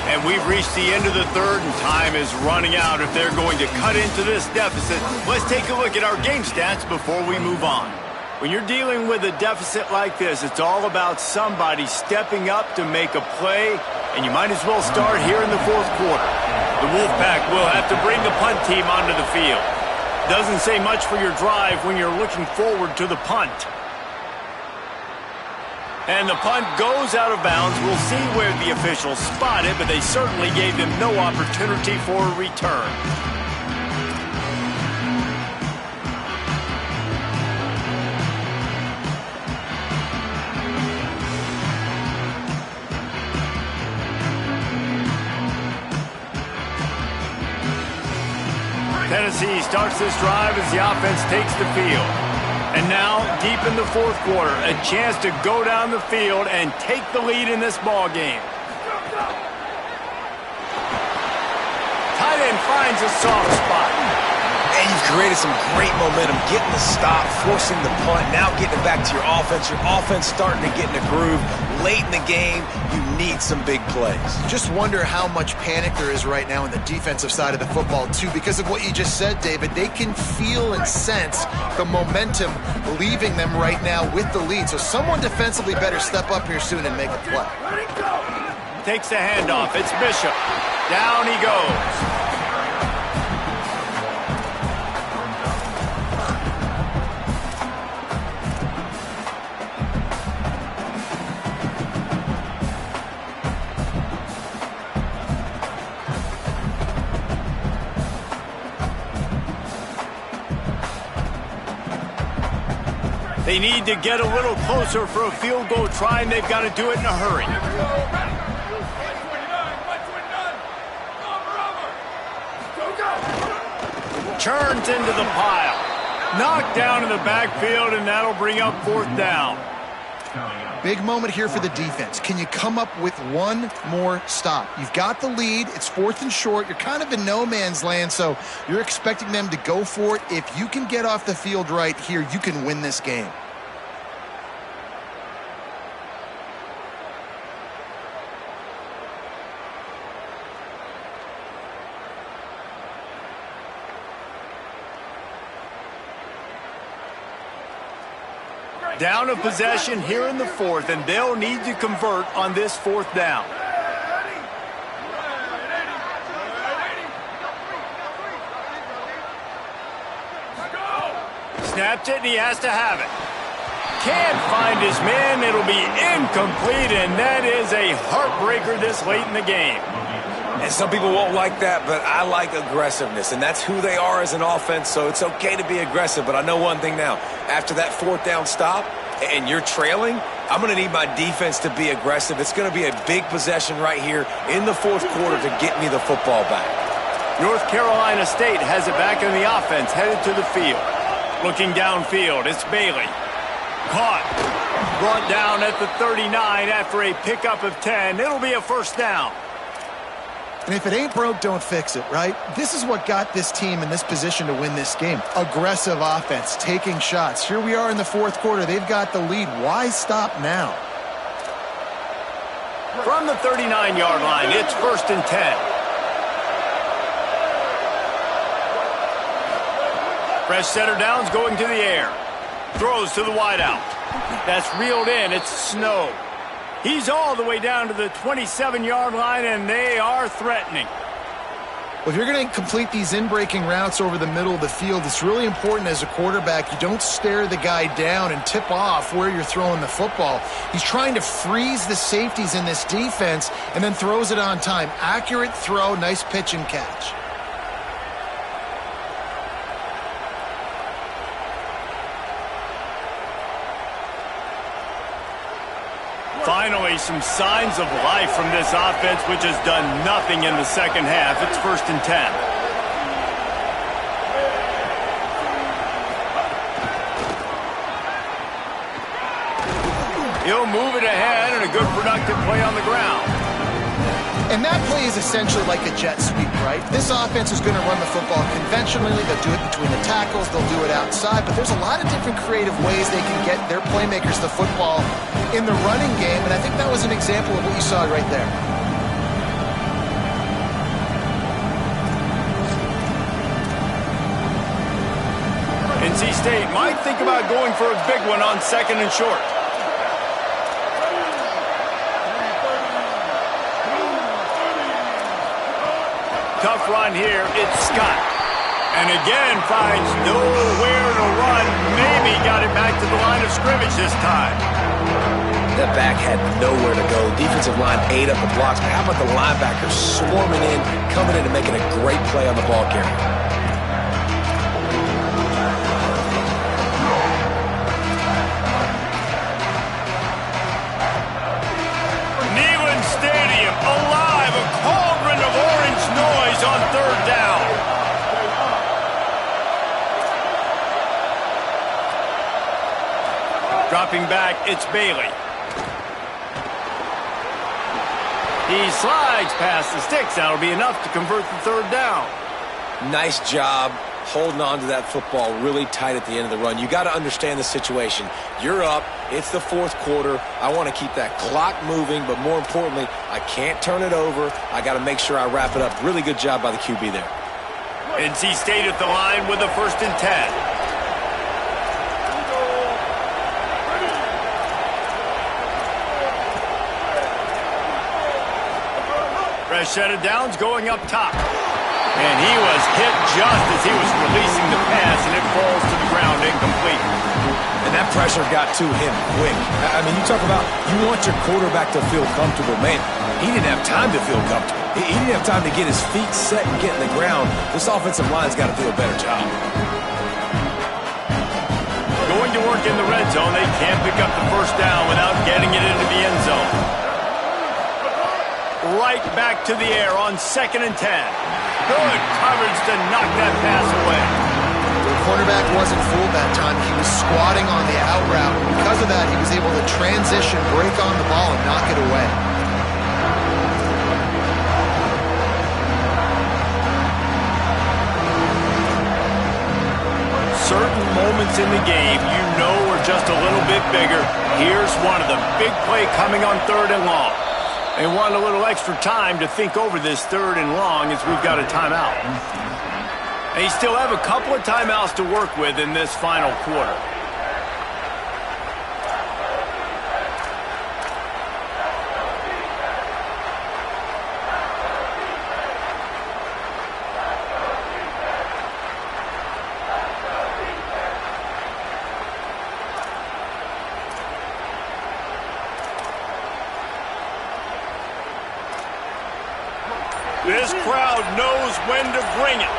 [SPEAKER 2] And we've reached the end of the 3rd, and time is running out if they're going to cut into this deficit. Let's take a look at our game stats before we move on. When you're dealing with a deficit like this, it's all about somebody stepping up to make a play, and you might as well start here in the 4th quarter. The Wolfpack will have to bring the punt team onto the field. Doesn't say much for your drive when you're looking forward to the punt. And the punt goes out of bounds. We'll see where the officials spot it, but they certainly gave them no opportunity for a return. Tennessee starts this drive as the offense takes the field. And now, deep in the 4th quarter, a chance to go down the field and take the lead in this ball game. Tight end finds a soft spot.
[SPEAKER 5] And you've
[SPEAKER 4] created some great momentum, getting the stop, forcing the punt, now getting it back to your offense. Your offense starting to get in a groove. Late in the game, you need some big plays.
[SPEAKER 3] Just wonder how much panic there is right now on the defensive side of the football, too, because of what you just said, David. They can feel and sense the momentum leaving them right now with the lead. So someone defensively better step up here soon and make a play.
[SPEAKER 2] Takes the handoff. It's Bishop. Down he goes. They need to get a little closer for a field goal try, and they've got to do it in a hurry. Turns into the pile. Knocked down in the backfield, and that'll bring up 4th down.
[SPEAKER 3] Big moment here for the defense. Can you come up with one more stop? You've got the lead. It's 4th and short. You're kind of in no man's land, so you're expecting them to go for it. If you can get off the field right here, you can win this game.
[SPEAKER 2] Down a possession here in the 4th, and they'll need to convert on this 4th down. Snaps it, and he has to have it. Can't find his man. It'll be incomplete, and that is a heartbreaker this late in the game.
[SPEAKER 4] And some people won't like that, but I like aggressiveness, and that's who they are as an offense, so it's okay to be aggressive. But I know one thing now. After that 4th down stop and you're trailing, I'm going to need my defense to be aggressive. It's going to be a big possession right here in the 4th quarter to get me the football back.
[SPEAKER 2] North Carolina State has it back in the offense, headed to the field. Looking downfield, it's Bailey. Caught. Brought down at the 39 after a pickup of 10. It'll be a 1st down.
[SPEAKER 3] And if it ain't broke, don't fix it, right? This is what got this team in this position to win this game. Aggressive offense, taking shots. Here we are in the 4th quarter. They've got the lead. Why stop now?
[SPEAKER 2] From the 39-yard line, it's 1st and 10. Fresh setter downs going to the air. Throws to the wideout. That's reeled in. It's Snow. He's all the way down to the 27-yard line, and they are threatening.
[SPEAKER 3] Well, if you're going to complete these in-breaking routes over the middle of the field, it's really important as a quarterback you don't stare the guy down and tip off where you're throwing the football. He's trying to freeze the safeties in this defense and then throws it on time. Accurate throw, nice pitch and catch.
[SPEAKER 2] Finally, some signs of life from this offense, which has done nothing in the 2nd half. It's 1st and 10. He'll move it ahead, and a good productive play on the ground.
[SPEAKER 3] And that play is essentially like a jet sweep, right? This offense is going to run the football conventionally. They'll do it between the tackles. They'll do it outside. But there's a lot of different creative ways they can get their playmakers the football in the running game. And I think that was an example of what you saw right there.
[SPEAKER 2] NC State might think about going for a big one on 2nd and short. Tough run here. It's Scott. And again finds nowhere to run. Maybe got it back to the line of scrimmage this time.
[SPEAKER 4] The back had nowhere to go. Defensive line ate up the blocks. But how about the linebackers swarming in, coming in and making a great play on the ball carrier?
[SPEAKER 2] Stadium alive, a cauldron of orange noise on 3rd down. Dropping back, it's Bailey. He slides past the sticks. That'll be enough to convert the 3rd down.
[SPEAKER 4] Nice job. holding on to that football really tight at the end of the run. You got to understand the situation. You're up. It's the fourth quarter. I want to keep that clock moving, but more importantly, I can't turn it over. I got to make sure I wrap it up. Really good job by the QB there.
[SPEAKER 2] NC State at the line with a 1st and 10. Fresh set of downs going up top. And he was hit just as he was releasing the pass, and it falls to the ground incomplete.
[SPEAKER 4] And that pressure got to him quick. I mean, you talk about you want your quarterback to feel comfortable. Man, he didn't have time to feel comfortable. He didn't have time to get his feet set and get in the ground. This offensive line's got to do a better job.
[SPEAKER 2] Going to work in the red zone. They can't pick up the 1st down without getting it into the end zone. Right back to the air on 2nd and 10. Good coverage to knock that pass away.
[SPEAKER 3] The cornerback wasn't fooled that time. He was squatting on the out route. Because of that, he was able to transition, break on the ball, and knock it away.
[SPEAKER 2] Certain moments in the game you know are just a little bit bigger. Here's one of them. Big play coming on 3rd and long. They want a little extra time to think over this 3rd and long as we've got a timeout. They still have a couple of timeouts to work with in this final quarter. This crowd knows when to bring it.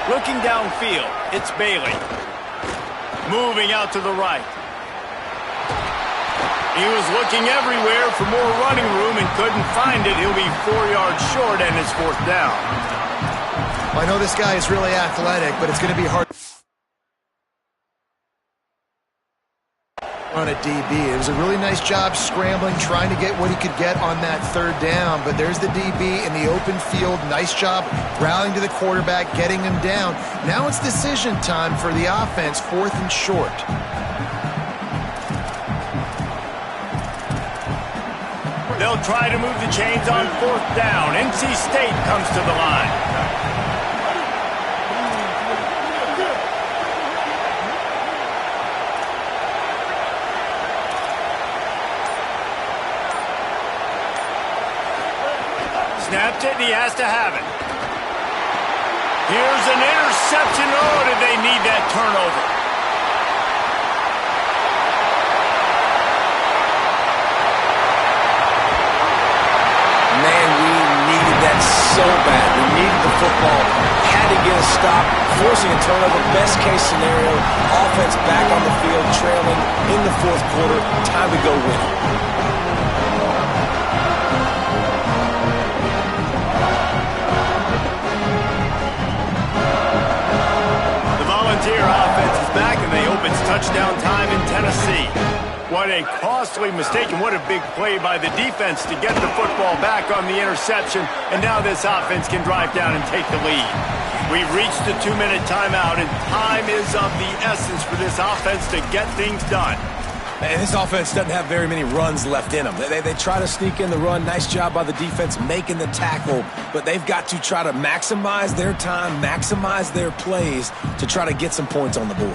[SPEAKER 2] Looking downfield, it's Bailey. Moving out to the right. He was looking everywhere for more running room and couldn't find it. He'll be 4 yards short and it's 4th down.
[SPEAKER 3] Well, I know this guy is really athletic, but it's going to be hard on a DB. It was a really nice job scrambling, trying to get what he could get on that 3rd down, but there's the DB in the open field. Nice job rallying to the quarterback, getting him down. Now it's decision time for the offense, 4th and short.
[SPEAKER 2] They'll try to move the chains on 4th down. NC State comes to the line. Snapped it, and he has to have it. Here's an interception. Oh, did they need that turnover?
[SPEAKER 4] Man, we needed that so bad. We needed the football. Had to get a stop, forcing a turnover. Best case scenario, offense back on the field, trailing in the 4th quarter. Time to go win it.
[SPEAKER 2] Volunteer offense is back, and they hope it's touchdown time in Tennessee. What a costly mistake, and what a big play by the defense to get the football back on the interception, and now this offense can drive down and take the lead. We've reached the 2-minute timeout, and time is of the essence for this offense to get things done.
[SPEAKER 4] And this offense doesn't have very many runs left in them. They try to sneak in the run. Nice job by the defense making the tackle. But they've got to try to maximize their time, maximize their plays to try to get some points on the board.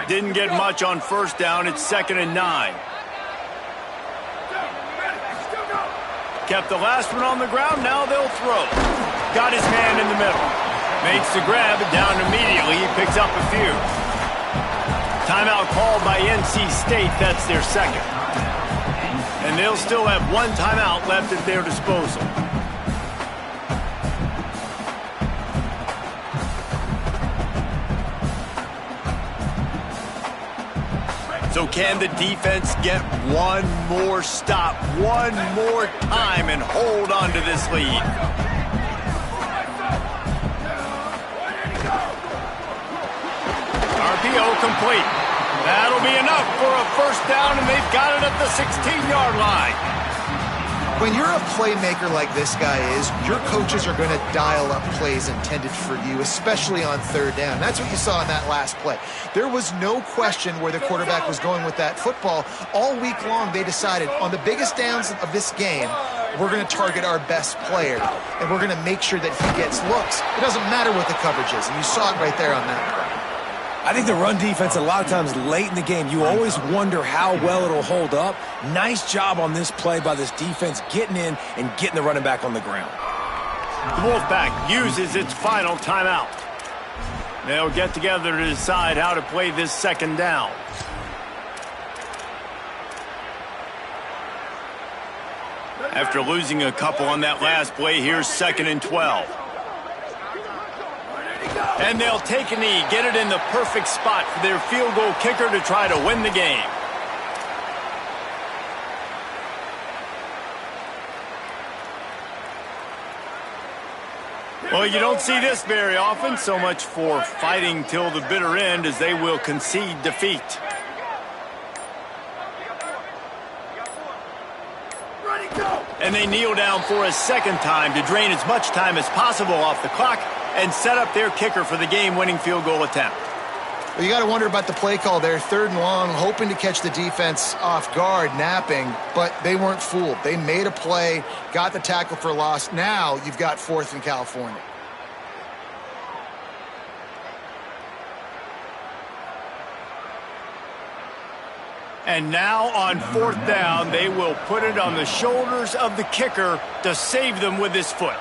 [SPEAKER 2] Didn't get much on 1st down. It's 2nd and 9. Kept the last one on the ground. Now they'll throw. Got his man in the middle. Makes the grab. Down immediately. He picks up a few. Timeout called by NC State. That's their 2nd. And they'll still have 1 timeout left at their disposal. So can the defense get one more stop, one more time, and hold on to this lead? RPO complete. That'll be enough for a first down, and they've got it at the 16-yard line.
[SPEAKER 3] When you're a playmaker like this guy is, your coaches are going to dial up plays intended for you, especially on third down. That's what you saw in that last play. There was no question where the quarterback was going with that football. All week long, they decided on the biggest downs of this game, we're going to target our best player, and we're going to make sure that he gets looks. It doesn't matter what the coverage is, and you saw it right there on that play.
[SPEAKER 4] I think the run defense, a lot of times late in the game, you always wonder how well it'll hold up. Nice job on this play by this defense, getting in and getting the running back on the ground.
[SPEAKER 2] The Wolfpack uses its final timeout. They'll get together to decide how to play this second down. After losing a couple on that last play, here's 2nd and 12. And they'll take a knee, get it in the perfect spot for their field goal kicker to try to win the game. Well, you don't see this very often. So much for fighting till the bitter end, as they will concede defeat. And they kneel down for a second time to drain as much time as possible off the clock and set up their kicker for the game-winning field goal attempt.
[SPEAKER 3] Well, you got to wonder about the play call there. 3rd and long, hoping to catch the defense off guard, napping, but they weren't fooled. They made a play, got the tackle for loss. Now you've got 4th in California.
[SPEAKER 2] And now on 4th down, they will put it on the shoulders of the kicker to save them with his foot.